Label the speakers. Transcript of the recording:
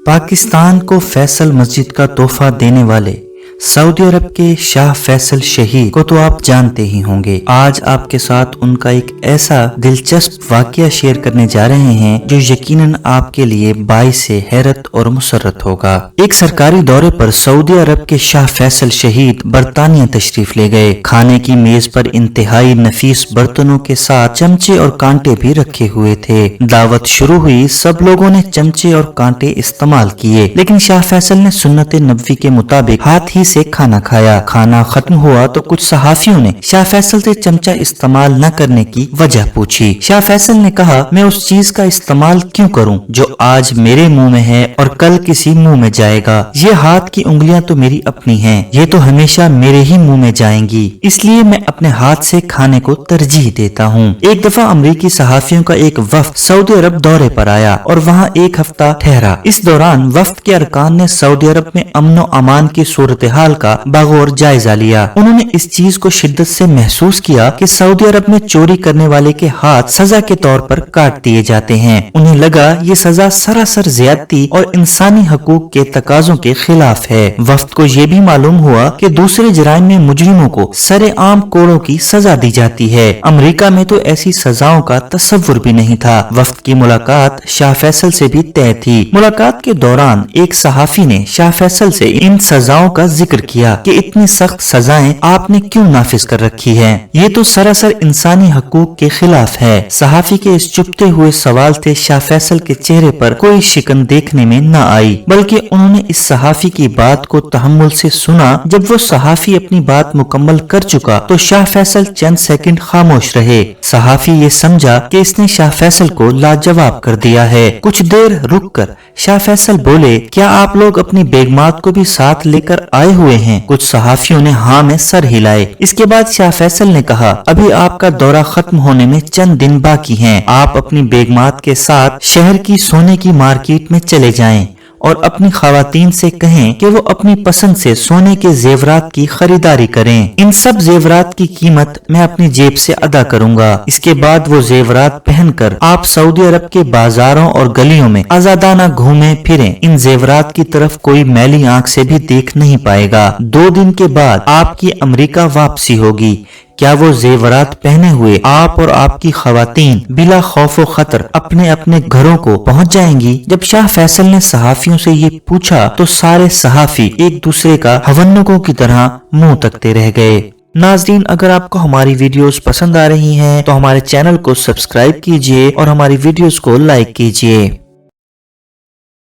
Speaker 1: पाकिस्तान को फैसल मस्जिद का तोहफा देने वाले सऊदी अरब के शाह फैसल शहीद को तो आप जानते ही होंगे। आज आपके साथ उनका एक ऐसा दिलचस्प वाकया शेयर करने जा रहे हैं जो यकीनन आपके लिए बाइस हैरत और मुसर्रत होगा। एक सरकारी दौरे पर सऊदी अरब के शाह फैसल शहीद बरतानिया तशरीफ ले गए। खाने की मेज पर इंतहाई नफीस बर्तनों के साथ चमचे और कांटे भी रखे हुए थे। दावत शुरू हुई, सब लोगों ने चमचे और कांटे इस्तेमाल किए, लेकिन शाह फैसल ने सुन्नत नबवी के मुताबिक हाथ ही से खाना खाया। खाना खत्म हुआ तो कुछ सहाफियों ने शाह फैसल से चमचा इस्तेमाल न करने की वजह पूछी। शाह फैसल ने कहा, मैं उस चीज का इस्तेमाल क्यों करूं जो आज मेरे मुंह में है और कल किसी मुंह में जाएगा। ये हाथ की उंगलियां तो मेरी अपनी हैं, ये तो हमेशा मेरे ही मुंह में जाएंगी, इसलिए मैं अपने हाथ से खाने को तरजीह देता हूँ। एक दफा अमरीकी सहाफियों का एक वफ्द सऊदी अरब दौरे पर आया और वहाँ एक हफ्ता ठहरा। इस दौरान वफ्द के अरकान ने सऊदी अरब में अमन और अमान की सूरत हाल का बगौर जायजा लिया। उन्होंने इस चीज को शिद्दत से महसूस किया कि सऊदी अरब में चोरी करने वाले के हाथ सजा के तौर पर काट दिए जाते हैं। उन्हें लगा ये सजा सरासर ज्यादती और इंसानी हकूक के तकाजों के खिलाफ है। वफ्द को ये भी मालूम हुआ कि दूसरे जराइम में मुजरिमों को सरेआम कोड़ों की सजा दी जाती है। अमेरिका में तो ऐसी सजाओं का तस्वुर भी नहीं था। वफ्द की मुलाकात शाह फैसल से भी तय थी। मुलाकात के दौरान एक सहाफी ने शाह फैसल से इन सजाओं का जिक्र किया कि इतनी सख्त सजाएं आपने क्यों नाफिज कर रखी हैं? ये तो सरासर इंसानी हकूक के खिलाफ है। सहाफी के इस चुपते हुए सवाल से शाह फैसल के चेहरे पर कोई शिकन देखने में न आई, बल्कि उन्होंने इस सहाफी की बात को तहम्मुल से सुना। जब वो सहाफी अपनी बात मुकम्मल कर चुका तो शाह फैसल चंद सेकंड खामोश रहे। सहाफी ये समझा कि इसने शाह फैसल को लाजवाब कर दिया है। कुछ देर रुक कर शाह फैसल बोले, क्या आप लोग अपनी बेगमात को भी साथ लेकर आए हुए हैं? कुछ सहाफियों ने हाँ में सर हिलाए। इसके बाद शाह फैसल ने कहा, अभी आपका दौरा खत्म होने में चंद दिन बाकी हैं। आप अपनी बेगमात के साथ शहर की सोने की मार्केट में चले जाएं और अपनी खवातीन से कहें कि वो अपनी पसंद से सोने के जेवरात की खरीदारी करें। इन सब जेवरात की कीमत मैं अपनी जेब से अदा करूंगा। इसके बाद वो जेवरात पहनकर आप सऊदी अरब के बाजारों और गलियों में आजादाना घूमें फिरें। इन जेवरात की तरफ कोई मैली आंख से भी देख नहीं पाएगा। 2 दिन के बाद आपकी अमेरिका वापसी होगी। क्या वो जेवरात पहने हुए आप और आपकी खवातीन बिला खौफ व खतर अपने अपने घरों को पहुंच जाएंगी? जब शाह फैसल ने सहाफियों से ये पूछा तो सारे सहाफी एक दूसरे का हवन्नुकों की तरह मुंह तकते रह गए। नाजरीन, अगर आपको हमारी वीडियोस पसंद आ रही हैं तो हमारे चैनल को सब्सक्राइब कीजिए और हमारी वीडियोस को लाइक कीजिए।